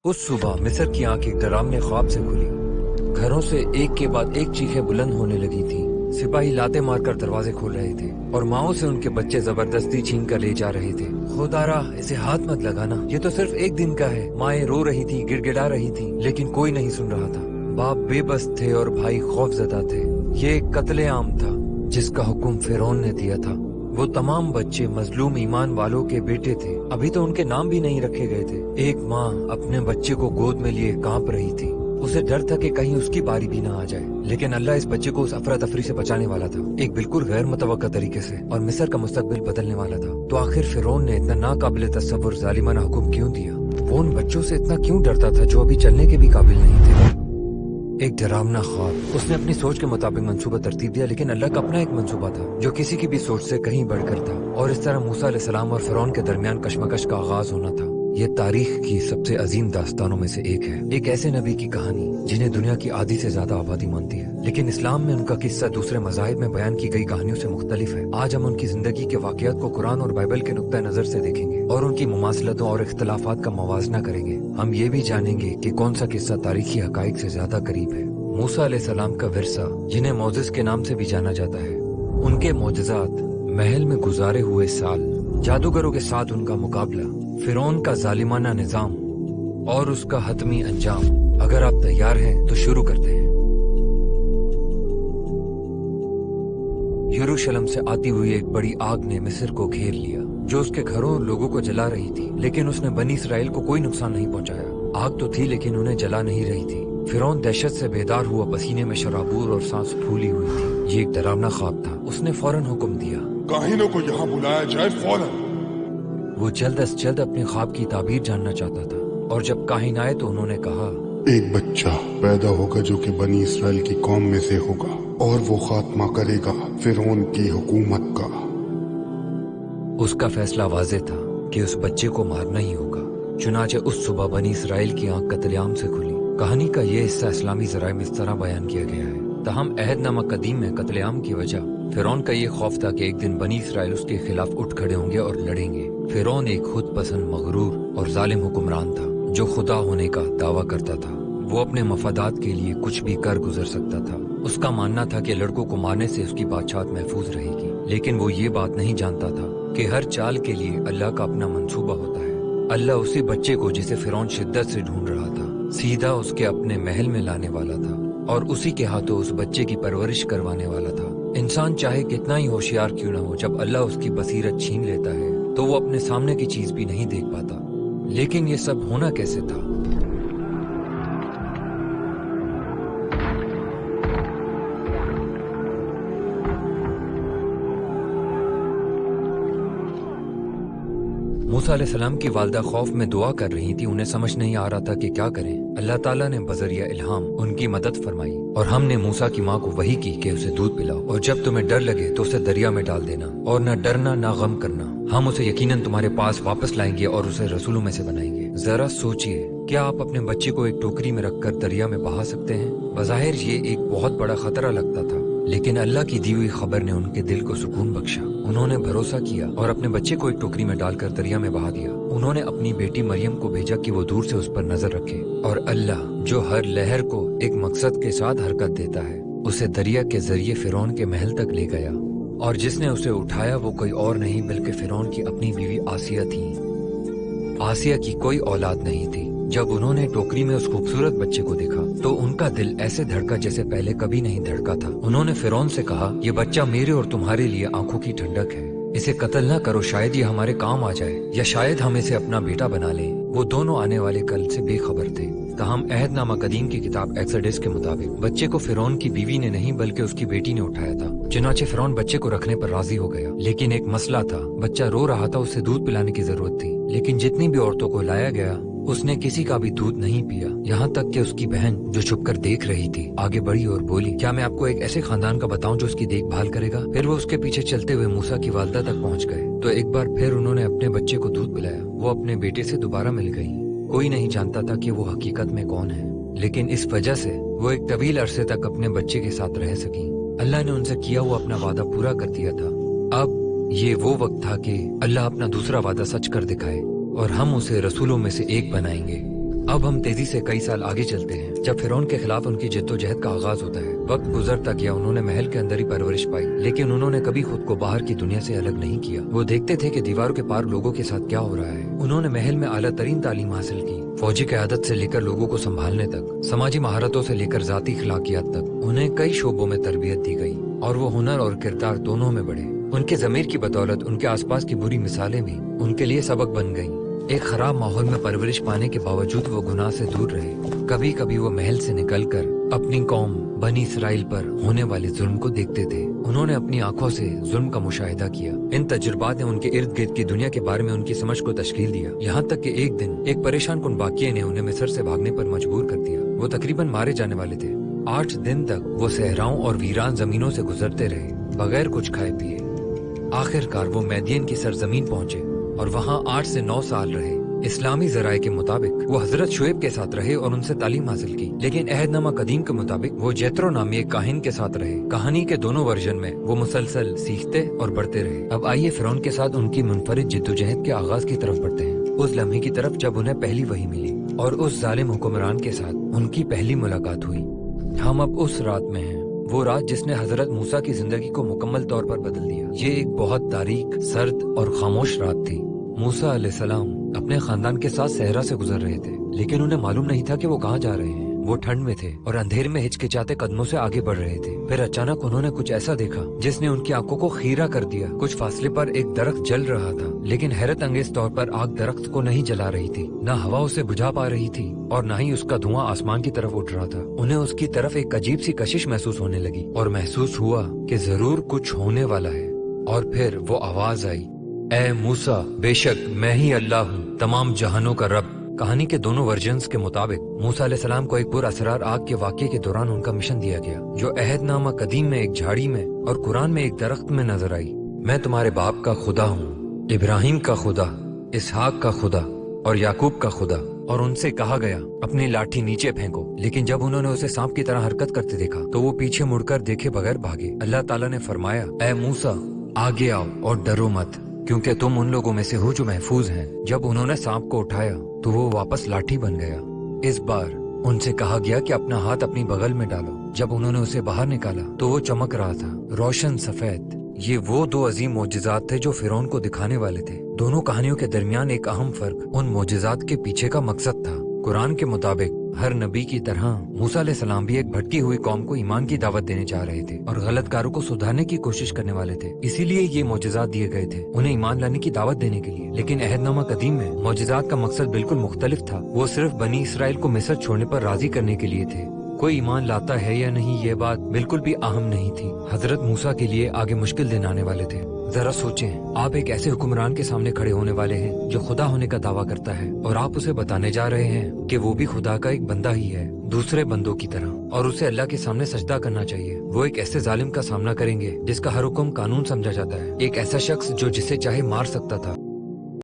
उस सुबह मिस्र की आंख एक डरावने ख्वाब से खुली। घरों से एक के बाद एक चीखें बुलंद होने लगी थी। सिपाही लाते मारकर दरवाजे खोल रहे थे और माओं से उनके बच्चे जबरदस्ती छीन कर ले जा रहे थे। खुदारा, इसे हाथ मत लगाना, ये तो सिर्फ एक दिन का है। माएं रो रही थी, गिड़गिड़ा रही थी, लेकिन कोई नहीं सुन रहा था। बाप बेबस थे और भाई खौफजदा थे। ये एक कत्ले-आम था जिसका हुक्म फिरौन ने दिया था। वो तमाम बच्चे मजलूम ईमान वालों के बेटे थे। अभी तो उनके नाम भी नहीं रखे गए थे। एक माँ अपने बच्चे को गोद में लिए कांप रही थी। उसे डर था कि कहीं उसकी बारी भी ना आ जाए, लेकिन अल्लाह इस बच्चे को उस अफरा तफरी से बचाने वाला था, एक बिल्कुल गैर मुतवक्का तरीके से, और मिस्र का मुस्तकबिल बदलने वाला था। तो आखिर फिरौन ने इतना नाकाबिले तस्वुर जालिमाना हुक्म क्यों दिया? वो उन बच्चों से इतना क्यों डरता था जो अभी चलने के भी काबिल नहीं थे? एक डरावना ख्वाब। उसने अपनी सोच के मुताबिक मंसूबा तरतीब दिया, लेकिन अल्लाह का अपना एक मंसूबा था जो किसी की भी सोच से कहीं बढ़कर था। और इस तरह मूसा अलैहिस्सलाम और फिरौन के दरमियान कशमकश का आगाज होना था। ये तारीख की सबसे अजीम दास्तानों में से एक है। एक ऐसे नबी की कहानी जिन्हें दुनिया की आधी से ज्यादा आबादी मानती है, लेकिन इस्लाम में उनका किस्सा दूसरे मज़ाहिब में बयान की गई कहानियों से मुख्तलिफ है। आज हम उनकी जिंदगी के वाकयात को कुरान और बाइबल के नुक्ता नजर से देखेंगे और उनकी मुमासलतों और इख्तलाफात का मवाजना करेंगे। हम ये भी जानेंगे कि कौन सा किस्सा तारीखी हकाइक से ज्यादा करीब है। मूसा अलैहिस्सलाम का विरसा, जिन्हें मौजिज़ के नाम से भी जाना जाता है, उनके मोजज़ात, महल में गुजारे हुए साल, जादूगरों के साथ उनका मुकाबला, फिरौन का जालिमाना निजाम और उसका हतमी अंजाम। अगर आप तैयार हैं तो शुरू करते हैं। यरूशलेम से आती हुई एक बड़ी आग ने मिस्र को घेर लिया, जो उसके घरों और लोगों को जला रही थी, लेकिन उसने बनी इसराइल को कोई नुकसान नहीं पहुंचाया। आग तो थी लेकिन उन्हें जला नहीं रही थी। फिरौन दहशत से बेदार हुआ, पसीने में शराबूर और सांस फूली हुई थी। ये एक डरावना ख्वाब था। उसने फौरन हुक्म दिया, काहिनों को यहाँ बुलाया जाए फौरन। वो जल्द अज जल्द अपने ख्वाब की ताबीर जानना चाहता था, और जब काहिन आए तो उन्होंने कहा, एक बच्चा पैदा होगा जो कि बनी इसराइल की कौम में से होगा, और वो खात्मा करेगा फिरौन की हुकूमत का। उसका फैसला वाज़ेह था कि उस बच्चे को मारना ही होगा। चुनाचे उस सुबह बनी इसराइल की आंख कत्लेआम से खुली। कहानी का ये हिस्सा इस्लामी ज़राए में इस तरह बयान किया गया है। तहम अहदनामा कदीम में कत्लेआम की वजह फिरौन का ये खौफ था कि एक दिन बनी इसराइल उसके खिलाफ उठ खड़े होंगे और लड़ेंगे। फिरौन एक खुद पसंद, मगरूर और जालिम हुक्मरान था जो खुदा होने का दावा करता था। वो अपने मफादात के लिए कुछ भी कर गुजर सकता था। उसका मानना था कि लड़कों को मारने से उसकी बादशाहत महफूज रहेगी, लेकिन वो ये बात नहीं जानता था कि हर चाल के लिए अल्लाह का अपना मंसूबा होता है। अल्लाह उसी बच्चे को, जिसे फिरौन शिद्दत से ढूंढ रहा था, सीधा उसके अपने महल में लाने वाला था और उसी के हाथों उस बच्चे की परवरिश करवाने वाला था। इंसान चाहे कितना ही होशियार क्यों न हो, जब अल्लाह उसकी बसीरत छीन लेता है तो वो अपने सामने की चीज भी नहीं देख पाता। लेकिन ये सब होना कैसे था? मूसा अलैहिस्सलाम की वालदा खौफ में दुआ कर रही थी। उन्हें समझ नहीं आ रहा था कि क्या करें। अल्लाह ताला ने बजरिया इल्हाम उनकी मदद फरमाई और हमने मूसा की माँ को वही की कि उसे दूध पिलाओ, और जब तुम्हें डर लगे तो उसे दरिया में डाल देना, और न डरना न गम करना, हम उसे यकीनन तुम्हारे पास वापस लाएंगे और उसे रसूलों में से बनाएंगे। जरा सोचिए, क्या आप अपने बच्चे को एक टोकरी में रखकर दरिया में बहा सकते हैं? बज़ाहिर ये एक बहुत बड़ा खतरा लगता था, लेकिन अल्लाह की दी हुई खबर ने उनके दिल को सुकून बख्शा। उन्होंने भरोसा किया और अपने बच्चे को एक टोकरी में डालकर दरिया में बहा दिया। उन्होंने अपनी बेटी मरियम को भेजा कि वो दूर से उस पर नजर रखे, और अल्लाह, जो हर लहर को एक मकसद के साथ हरकत देता है, उसे दरिया के जरिए फिरौन के महल तक ले गया। और जिसने उसे उठाया वो कोई और नहीं बल्कि फिरौन की अपनी बीवी आसिया थी। आसिया की कोई औलाद नहीं थी। जब उन्होंने टोकरी में उस खूबसूरत बच्चे को देखा तो उनका दिल ऐसे धड़का जैसे पहले कभी नहीं धड़का था। उन्होंने फिरौन से कहा, ये बच्चा मेरे और तुम्हारे लिए आंखों की ठंडक है, इसे कत्ल न करो, शायद ये हमारे काम आ जाए, या शायद हम इसे अपना बेटा बना लें। वो दोनों आने वाले कल से बेखबर थे। तहम अहदनामा कदीम की किताब एक्सोडस के मुताबिक बच्चे को फिरौन की बीवी ने नहीं बल्कि उसकी बेटी ने उठाया था। चुनाचे फिरौन बच्चे को रखने पर राजी हो गया, लेकिन एक मसला था। बच्चा रो रहा था, उसे दूध पिलाने की जरूरत थी, लेकिन जितनी भी औरतों को लाया गया उसने किसी का भी दूध नहीं पिया। यहाँ तक कि उसकी बहन, जो छुपकर देख रही थी, आगे बढ़ी और बोली, क्या मैं आपको एक ऐसे खानदान का बताऊं जो उसकी देखभाल करेगा? फिर वो उसके पीछे चलते हुए मूसा की वालदा तक पहुँच गए तो एक बार फिर उन्होंने अपने बच्चे को दूध पिलाया। वो अपने बेटे से दोबारा मिल गई। कोई नहीं जानता था कि वो हकीकत में कौन है, लेकिन इस वजह से वो एक तवील अरसे तक अपने बच्चे के साथ रह सकी। अल्लाह ने उनसे किया हुआ अपना वादा पूरा कर दिया था। अब ये वो वक्त था कि अल्लाह अपना दूसरा वादा सच कर दिखाए और हम उसे रसूलों में से एक बनाएंगे। अब हम तेजी से कई साल आगे चलते हैं, जब फिरौन के खिलाफ उनकी जद्दोजहद का आगाज होता है। वक्त गुजरता गया, उन्होंने महल के अंदर ही परवरिश पाई, लेकिन उन्होंने कभी खुद को बाहर की दुनिया से अलग नहीं किया। वो देखते थे कि दीवारों के पार लोगों के साथ क्या हो रहा है। उन्होंने महल में आला तरीन तालीम हासिल की, फौजी क़यादत से लेकर लोगों को संभालने तक, समाजी महारतों से लेकर जाती अखलाकियात तक उन्हें कई शोबों में तरबियत दी गई और वो हुनर और किरदार दोनों में बढ़े। उनके ज़मीर की बदौलत उनके आसपास की बुरी मिसालें भी उनके लिए सबक बन गईं। एक खराब माहौल में परवरिश पाने के बावजूद वो गुनाह से दूर रहे। कभी कभी वो महल से निकलकर अपनी कौम बनी इसराइल पर होने वाले जुल्म को देखते थे। उन्होंने अपनी आंखों से जुल्म का मुशाहिदा किया। इन तजुर्बात ने उनके इर्द गिर्द की दुनिया के बारे में उनकी समझ को तश्कील दिया, यहाँ तक कि एक दिन एक परेशान कुन वाक़ये ने उन्हें मिस्र से भागने पर मजबूर कर दिया। वो तकरीबन मारे जाने वाले थे। 8 दिन तक वो सहराओं और वीरान जमीनों से गुजरते रहे, बगैर कुछ खाए पिए। आखिरकार वो मैदियन की सरजमीन पहुंचे और वहाँ 8 से 9 साल रहे। इस्लामी जराये के मुताबिक वो हजरत शुएब के साथ रहे और उनसे तालीम हासिल की, लेकिन अहदनामा कदीम के मुताबिक वो जेत्रो नामी एक काहिन के साथ रहे। कहानी के दोनों वर्जन में वो मुसलसल सीखते और बढ़ते रहे। अब आइए फिरौन के साथ उनकी मुनफरिद जिद्दोजहद के आगाज की तरफ बढ़ते हैं, उस लम्हे की तरफ जब उन्हें पहली वही मिली और उस जालिम हुक्मरान के साथ उनकी पहली मुलाकात हुई। हम अब उस रात में हैं, वो रात जिसने हजरत मूसा की जिंदगी को मुकम्मल तौर पर बदल दिया। ये एक बहुत तारीक, सर्द और खामोश रात थी। मूसा अलैहिस्सलाम अपने खानदान के साथ सहरा से गुजर रहे थे, लेकिन उन्हें मालूम नहीं था कि वो कहाँ जा रहे हैं। वो ठंड में थे और अंधेरे में हिचकिचाते कदमों से आगे बढ़ रहे थे। फिर अचानक उन्होंने कुछ ऐसा देखा जिसने उनकी आंखों को खीरा कर दिया। कुछ फासले पर एक दरख्त जल रहा था, लेकिन हैरत अंगेज तौर पर आग दरख्त को नहीं जला रही थी, न हवा उसे बुझा पा रही थी और न ही उसका धुआं आसमान की तरफ उठ रहा था। उन्हें उसकी तरफ एक अजीब सी कशिश महसूस होने लगी और महसूस हुआ कि जरूर कुछ होने वाला है। और फिर वो आवाज आई, ए मूसा, बेशक मैं ही अल्लाह हूँ, तमाम जहानों का रब। कहानी के दोनों वर्जन्स के मुताबिक मूसा अलैहिस्सलाम को एक पुरअसरार आग के वाक़ये के दौरान उनका मिशन दिया गया, जो अहदनामा कदीम में एक झाड़ी में और कुरान में एक दरख्त में नजर आई। मैं तुम्हारे बाप का खुदा हूँ, इब्राहिम का खुदा, इसहाक का खुदा और याकूब का खुदा। और उनसे कहा गया, अपनी लाठी नीचे फेंको। लेकिन जब उन्होंने उसे सांप की तरह हरकत करते देखा तो वो पीछे मुड़कर देखे बगैर भागे। अल्लाह ताला ने फरमाया, ए मूसा, आगे आओ और डरो मत, क्योंकि तुम उन लोगों में से हो जो महफूज हैं। जब उन्होंने सांप को उठाया तो वो वापस लाठी बन गया। इस बार उनसे कहा गया कि अपना हाथ अपनी बगल में डालो। जब उन्होंने उसे बाहर निकाला तो वो चमक रहा था, रोशन सफेद। ये वो 2 अजीम मोजिज़ात थे जो फिरौन को दिखाने वाले थे। दोनों कहानियों के दरमियान एक अहम फर्क उन मोजिज़ात के पीछे का मकसद था। कुरान के मुताबिक हर नबी की तरह मूसा अलैहिस्सलाम भी एक भटकी हुई कौम को ईमान की दावत देने जा रहे थे और गलतकारों को सुधारने की कोशिश करने वाले थे। इसीलिए ये मोजिज़ात दिए गए थे, उन्हें ईमान लाने की दावत देने के लिए। लेकिन अहदनामा कदीम में मोजिज़ात का मकसद बिल्कुल मुख्तलिफ था। वो सिर्फ बनी इसराइल को मिस्र छोड़ने पर राजी करने के लिए थे। कोई ईमान लाता है या नहीं, ये बात बिल्कुल भी अहम नहीं थी। हजरत मूसा के लिए आगे मुश्किल दिन आने वाले थे। जरा सोचें, आप एक ऐसे हुक्मरान के सामने खड़े होने वाले हैं जो खुदा होने का दावा करता है और आप उसे बताने जा रहे हैं कि वो भी खुदा का एक बंदा ही है, दूसरे बंदों की तरह, और उसे अल्लाह के सामने सजदा करना चाहिए। वो एक ऐसे जालिम का सामना करेंगे जिसका हर हुक्म कानून समझा जाता है, एक ऐसा शख्स जो जिसे चाहे मार सकता था